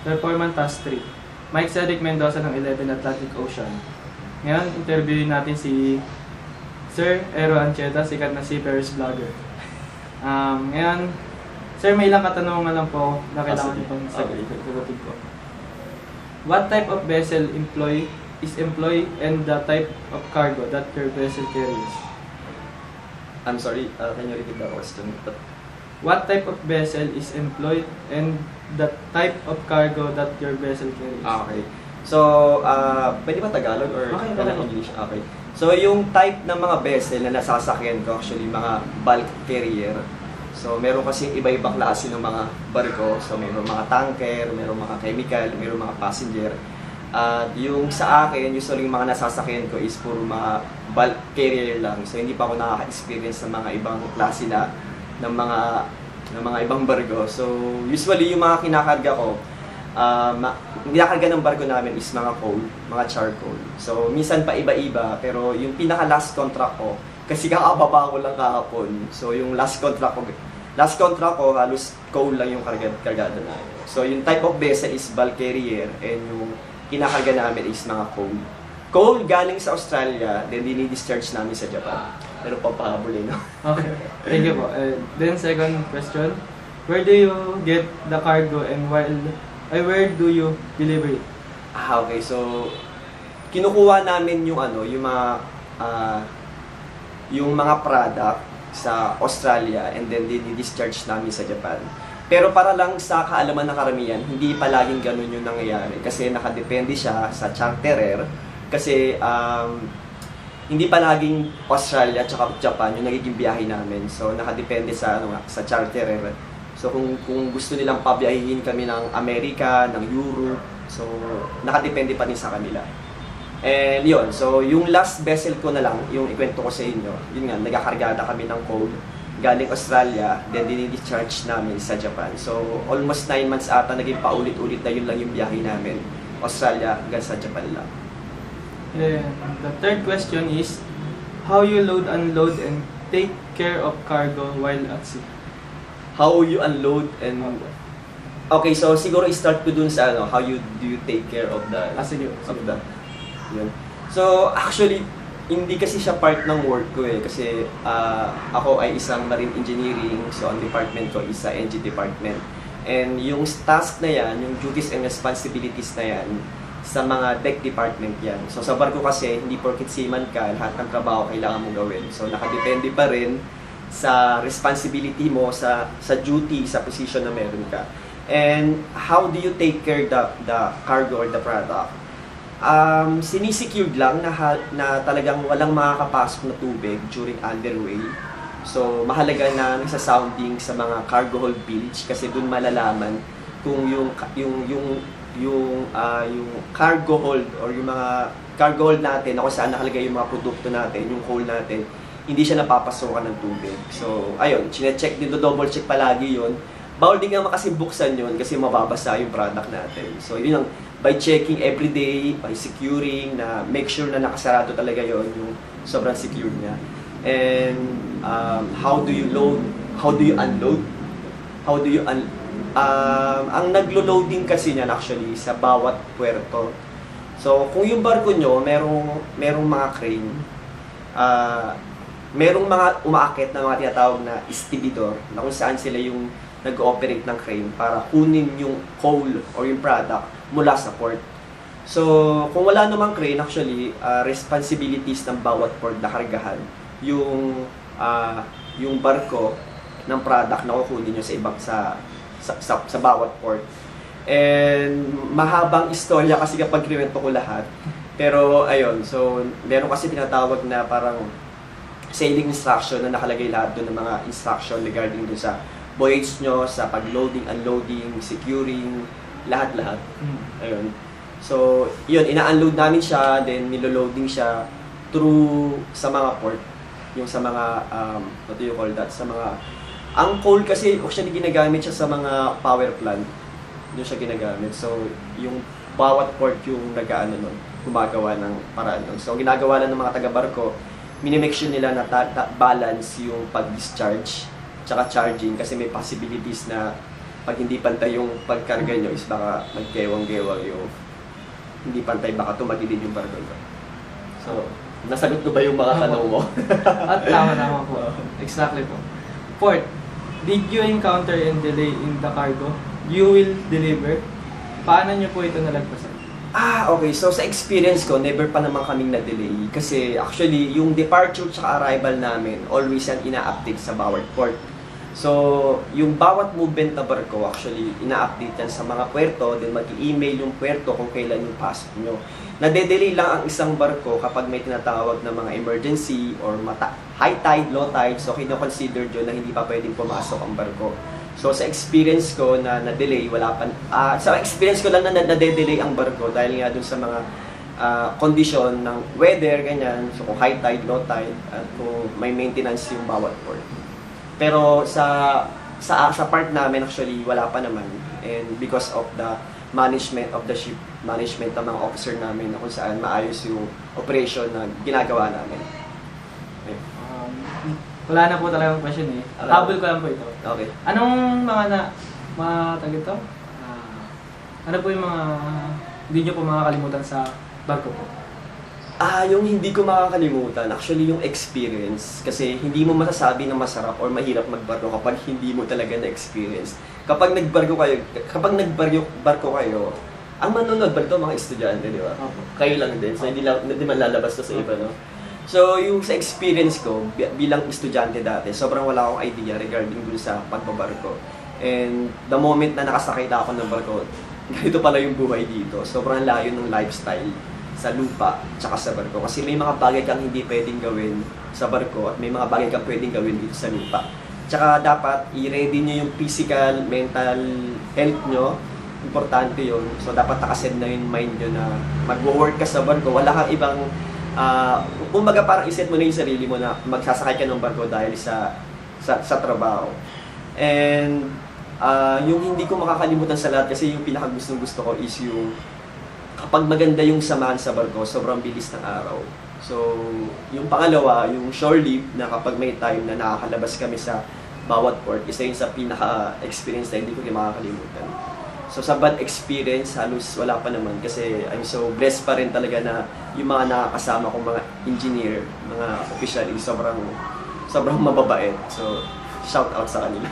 Performance Task 3. Mike Cedric Mendoza ng 11 Atlantic Ocean. Ngayon, interviewin natin si Sir Ero Ancheta, sikat na seafarers vlogger. Ngayon, Sir, may ilang katanungan lang po na kailangan nyo pang sagutin ko. What type of vessel is employed and the type of cargo that your vessel carries? I'm sorry, can you repeat the question? What type of vessel is employed and the type of cargo that your vessel carries? Okay. So, pwede ba Tagalog or Okay. English? Okay. So, yung type ng mga vessel na nasasakyan ko, actually, mga bulk carrier. So, meron kasing iba-ibang klase ng mga barko. So, meron mga tanker, meron mga chemical, meron mga passenger. At yung sa akin, usually yung mga nasasakyan ko is puro mga bulk carrier lang. So, hindi pa ako nakaka-experience ng mga ibang klase na ng mga ibang barko. So, usually yung mga kinakarga ko, kinakarga ng barko namin is mga coal, mga charcoal. So, minsan pa iba-iba, pero yung pinaka-last contract ko, kasi kakababa ko lang kahapon. So, yung last contract ko, halos coal lang yung kargada na. So, yung type of vessel is bulk carrier, and yung kinakarga namin is mga coal. Coal galing sa Australia, then dini-discharge namin sa Japan. Pero pampahabol no? Okay, thank you po. Then second question, where do you get the cargo and where do you deliver it? Okay, so kinukuha namin yung yung mga product sa Australia and then dini-discharge namin sa Japan. Pero para lang sa kaalaman ng karamihan, hindi palaging ganun yung nangyayari kasi nakadepende siya sa charterer kasi hindi palaging Australia at saka Japan yung nagiging biyahe namin. So nakadepende sa sa charterer. So kung gusto nilang pabiyahihin kami ng Amerika, ng Europe, so nakadepende pa rin sa kanila. And yun, so yung last vessel ko na lang, yung ikwento ko sa inyo, yun nga, nagakargada kami ng coal galing Australia, then dini-discharge namin sa Japan. So almost 9 months ata naging paulit-ulit na yun lang yung biyahe namin, Australia hanggang sa Japan lang. And the third question is, how you load, unload, and take care of cargo while at sea? How you unload and... Okay, so siguro i-start ko dun sa how do you take care of the... Sige. Yun. So, actually, hindi kasi siya part ng work ko kasi ako ay isang marine engineering, so ang department ko is sa NG department. And yung task na yan, yung duties and responsibilities na yan, sa mga deck department yan. So sa barko kasi, hindi porket seaman ka, lahat ng trabaho kailangan mong gawin. So nakadepende pa rin sa responsibility mo, sa duty, sa position na meron ka. And how do you take care the cargo or the product? Sinisecured lang na talagang walang makakapasok na tubig during underway. So mahalaga na nagsa-sounding sa mga cargo hold bilge kasi dun malalaman kung yung cargo hold or yung mga cargo hold natin na kung saan nakalagay yung mga produkto natin, yung coal natin, hindi siya napapasokan ng tubig. So, ayun, chine-check din, double check palagi yun. Bawal din nga kasi buksan yun kasi mababasa yung product natin. So, yun lang, by checking every day, by securing, na make sure na nakasarado talaga yun, yung sobrang secure niya. And, how do you load? How do you unload? How do you ang naglo-loading kasi niyan actually sa bawat puerto. So, kung yung barko nyo, merong mga crane, merong mga umaakit na mga tinatawag na istibidor, na kung saan sila yung nag-ooperate ng crane para kunin yung coal or yung product mula sa port. So, kung wala namang crane, actually, responsibilities ng bawat port na kargahan, yung barko ng product na kukunin nyo sa bawat port. And mahabang istorya kasi kapag kinuwento ko lahat. Pero ayun, so meron kasi tinatawag na parang sailing instruction na nakalagay lahat doon ng mga instruction regarding doon sa voyage nyo, sa pag-loading, unloading, securing, lahat-lahat. Ayun. So, yun, ina-unload namin siya, then nilo-loading siya through sa mga port, yung sa mga, what do you call that, sa mga ang coal kasi actually ginagamit siya sa mga power plant. Doon siya ginagamit. So, yung bawat port yung gumagawa ng paraan nun. So, ginagawa lang ng mga taga-barko, minimake sure nila na balance yung pag-discharge tsaka charging kasi may possibilities na pag hindi pantay yung pagkarga nyo is baka magkewang-gewang yung hindi pantay, baka tumagilid yung barko nyo. So, nasagot ko ba yung mga tanong mo? At tama po. Exactly po. Fourth, did you encounter and delay in the cargo you will deliver? Paano nyo po ito nalagpasan? Okay. So, sa experience ko, never pa naman kaming na-delay. Kasi actually, yung departure tsaka arrival namin, always yan ina-update sa bawat port. So, yung bawat movement na barko, actually, ina-update yan sa mga puerto, then mag-email yung puerto kung kailan yung pasok nyo. Nade-delay lang ang isang barko kapag may tinatawag na mga emergency or high tide, low tide, so kino-consider dyan na hindi pa pwedeng pumasok ang barko. So sa experience ko na na-delay, wala pa, sa experience ko lang na nade-delay ang barko dahil nga dun sa mga condition ng weather, ganyan, so kung high tide, low tide, at kung may maintenance yung bawat port. Pero sa part namin actually wala pa naman, and because of the management of the ship, management ng mga officer namin na kung saan maayos yung operation na ginagawa namin. Okay. Wala na po talagang question eh. Habol ko lang po ito. Okay. Anong mga tag ito? Ano po yung mga hindi nyo po makakalimutan sa barko po? Yung hindi ko makakalimutan, actually yung experience. Kasi hindi mo masasabi na masarap or mahirap magbarko kapag hindi mo talaga na-experience. Kapag nagbarko kayo, ang manonood ba ito, mga estudyante, di ba? Kayo lang din, so hindi man lalabas to sa iba, no? So, yung sa experience ko, bilang estudyante dati, sobrang wala akong idea regarding dun sa pagbabarko. And the moment na nakasakay na ako ng barko, ganito pala yung buhay dito. Sobrang layo ng lifestyle sa lupa, tsaka sa barko. Kasi may mga bagay kang hindi pwedeng gawin sa barko at may mga bagay kang pwedeng gawin dito sa lupa. Tsaka dapat i-ready nyo yung physical, mental health nyo. Importante yun. So, dapat nakaset na yung mind nyo na mag-work ka sa barko. Wala kang ibang kumbaga parang iset mo na yung sarili mo na magsasakay ka ng barko dahil sa trabaho. And yung hindi ko makakalimutan sa lahat kasi yung pinakagustong gusto ko is yung kapag maganda yung samahan sa barko, sobrang bilis ng araw. So, yung pangalawa, yung shore leave na kapag may time na nakakalabas kami sa bawat port, isa yun sa pinaka-experience na hindi ko makakalimutan. So sa bad experience, halos wala pa naman kasi I'm so blessed pa rin talaga na yung mga nakakasama kong mga engineer, mga official, sobrang mababait. So shout out sa kanila.